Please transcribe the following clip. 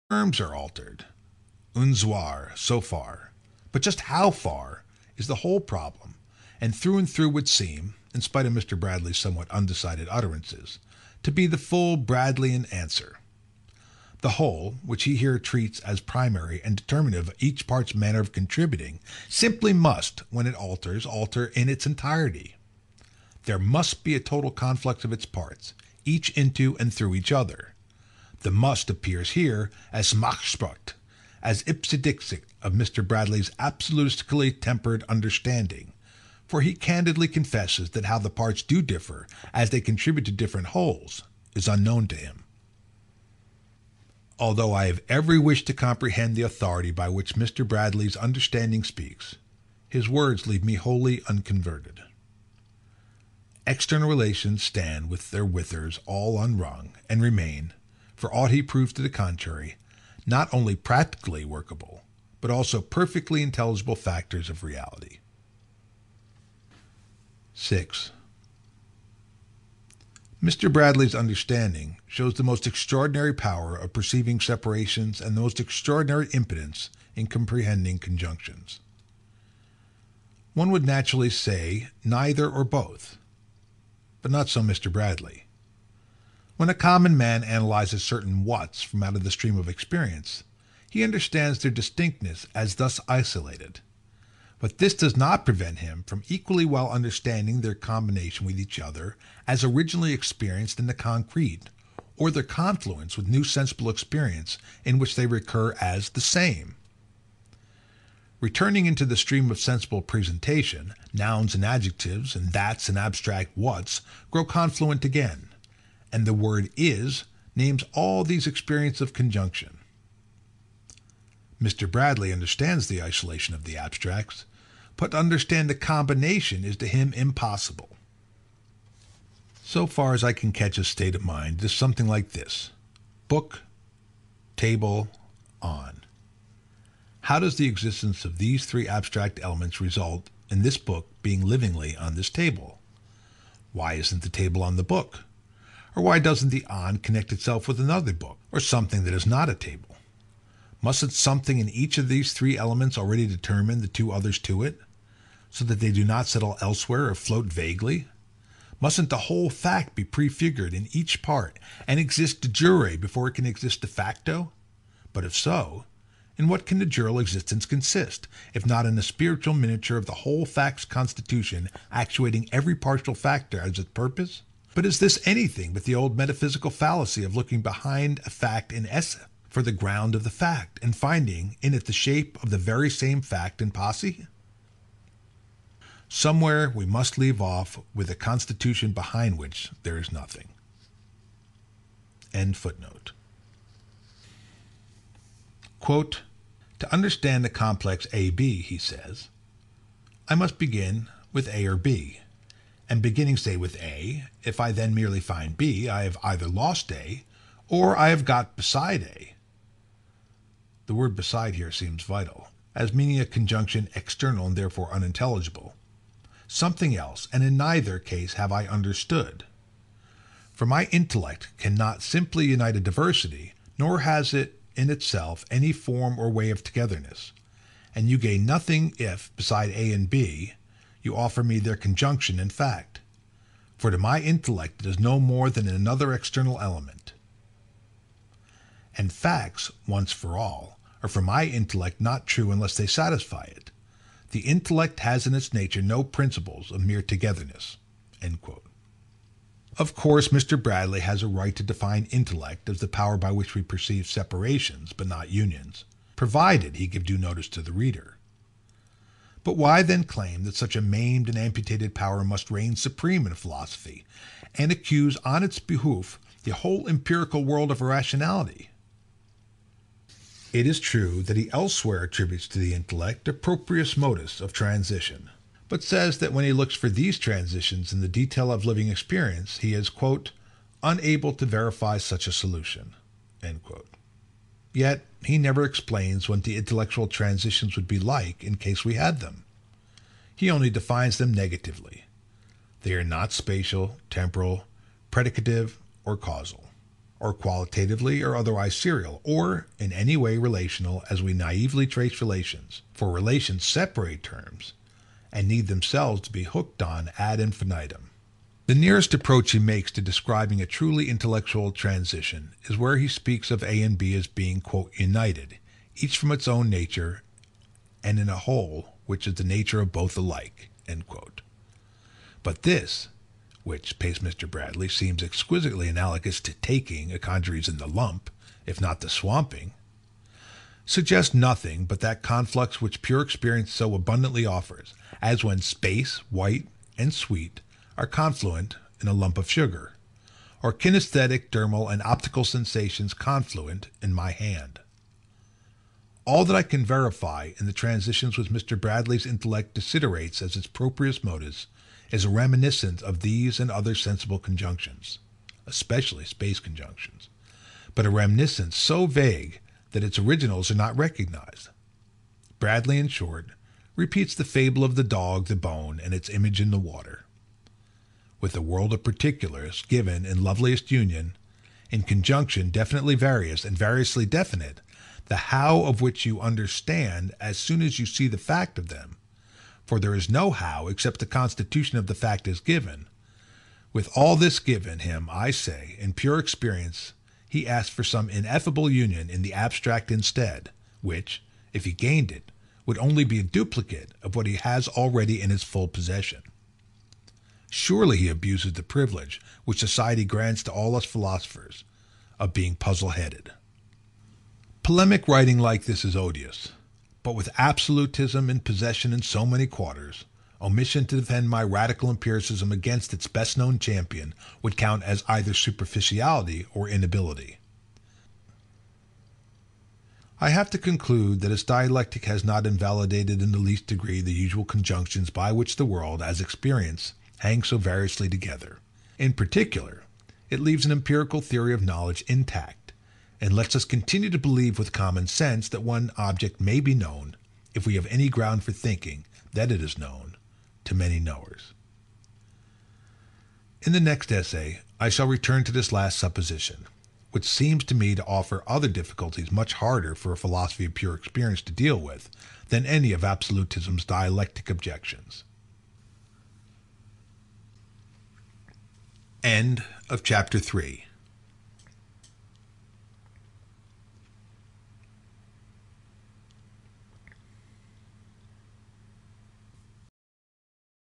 Terms are altered. Un soir, so far. But just how far is the whole problem, and through would seem, in spite of Mr. Bradley's somewhat undecided utterances, to be the full Bradleyan answer. The whole, which he here treats as primary and determinative of each part's manner of contributing, simply must, when it alters, alter in its entirety. There must be a total conflux of its parts, each into and through each other. The must appears here as Machspracht, as ipsedixit of Mr. Bradley's absolutistically tempered understanding, for he candidly confesses that how the parts do differ, as they contribute to different wholes, is unknown to him. Although I have every wish to comprehend the authority by which Mr. Bradley's understanding speaks, his words leave me wholly unconverted. External relations stand with their withers all unwrung, and remain, for aught he proves to the contrary, not only practically workable, but also perfectly intelligible factors of reality. 6. Mr. Bradley's understanding shows the most extraordinary power of perceiving separations and the most extraordinary impotence in comprehending conjunctions. One would naturally say neither or both, but not so Mr. Bradley. When a common man analyzes certain whats from out of the stream of experience, he understands their distinctness as thus isolated. But this does not prevent him from equally well understanding their combination with each other as originally experienced in the concrete, or their confluence with new sensible experience in which they recur as the same. Returning into the stream of sensible presentation, nouns and adjectives and that's and abstract whats grow confluent again, and the word is names all these experiences of conjunction. Mr. Bradley understands the isolation of the abstracts, but to understand the combination is to him impossible. So far as I can catch his state of mind, it is something like this: book, table, on. How does the existence of these three abstract elements result in this book being livingly on this table? Why isn't the table on the book? Or why doesn't the on connect itself with another book, or something that is not a table? Mustn't something in each of these three elements already determine the two others to it, so that they do not settle elsewhere or float vaguely? Mustn't the whole fact be prefigured in each part, and exist de jure before it can exist de facto? But if so, in what can the jural existence consist, if not in a spiritual miniature of the whole fact's constitution actuating every partial factor as its purpose? But is this anything but the old metaphysical fallacy of looking behind a fact in esse for the ground of the fact, and finding in it the shape of the very same fact in posse? Somewhere we must leave off with a constitution behind which there is nothing. End footnote. Quote, to understand the complex AB, he says, I must begin with A or B, and beginning say with A, if I then merely find B, I have either lost A, or I have got beside A. The word beside here seems vital, as meaning a conjunction external and therefore unintelligible. Something else, and in neither case have I understood. For my intellect cannot simply unite a diversity, nor has it in itself any form or way of togetherness, and you gain nothing if, beside A and B, you offer me their conjunction in fact. For to my intellect it is no more than another external element. And facts, once for all, are for my intellect not true unless they satisfy it. The intellect has in its nature no principles of mere togetherness. End quote. Of course, Mr. Bradley has a right to define intellect as the power by which we perceive separations, but not unions, provided he give due notice to the reader. But why then claim that such a maimed and amputated power must reign supreme in philosophy, and accuse on its behoof the whole empirical world of irrationality? It is true that he elsewhere attributes to the intellect a proprius modus of transition, but says that when he looks for these transitions in the detail of living experience, he is, quote, unable to verify such a solution. End quote. Yet he never explains what the intellectual transitions would be like in case we had them. He only defines them negatively. They are not spatial, temporal, predicative, or causal. or qualitatively or otherwise serial, or in any way relational as we naively trace relations, for relations separate terms and need themselves to be hooked on ad infinitum. The nearest approach he makes to describing a truly intellectual transition is where he speaks of A and B as being, quote, united, each from its own nature, and in a whole, which is the nature of both alike, end quote. But this, which, pays Mr. Bradley, seems exquisitely analogous to taking a congeries in the lump, if not the swamping, suggests nothing but that conflux which pure experience so abundantly offers, as when space, white, and sweet are confluent in a lump of sugar, or kinesthetic, dermal, and optical sensations confluent in my hand. All that I can verify in the transitions which Mr. Bradley's intellect desiderates as its proprius modus is a reminiscence of these and other sensible conjunctions, especially space conjunctions, but a reminiscence so vague that its originals are not recognized. Bradley, in short, repeats the fable of the dog, the bone, and its image in the water. With a world of particulars given in loveliest union, in conjunction definitely various and variously definite, the how of which you understand as soon as you see the fact of them, for there is no how except the constitution of the fact is given. With all this given him, I say, in pure experience, he asked for some ineffable union in the abstract instead, which, if he gained it, would only be a duplicate of what he has already in his full possession. Surely he abuses the privilege which society grants to all us philosophers of being puzzle-headed. Polemic writing like this is odious, but with absolutism in possession in so many quarters, omission to defend my radical empiricism against its best-known champion would count as either superficiality or inability. I have to conclude that its dialectic has not invalidated in the least degree the usual conjunctions by which the world, as experience, hangs so variously together. In particular, it leaves an empirical theory of knowledge intact, and lets us continue to believe with common sense that one object may be known, if we have any ground for thinking that it is known, to many knowers. In the next essay, I shall return to this last supposition, which seems to me to offer other difficulties much harder for a philosophy of pure experience to deal with than any of absolutism's dialectic objections. End of chapter 3.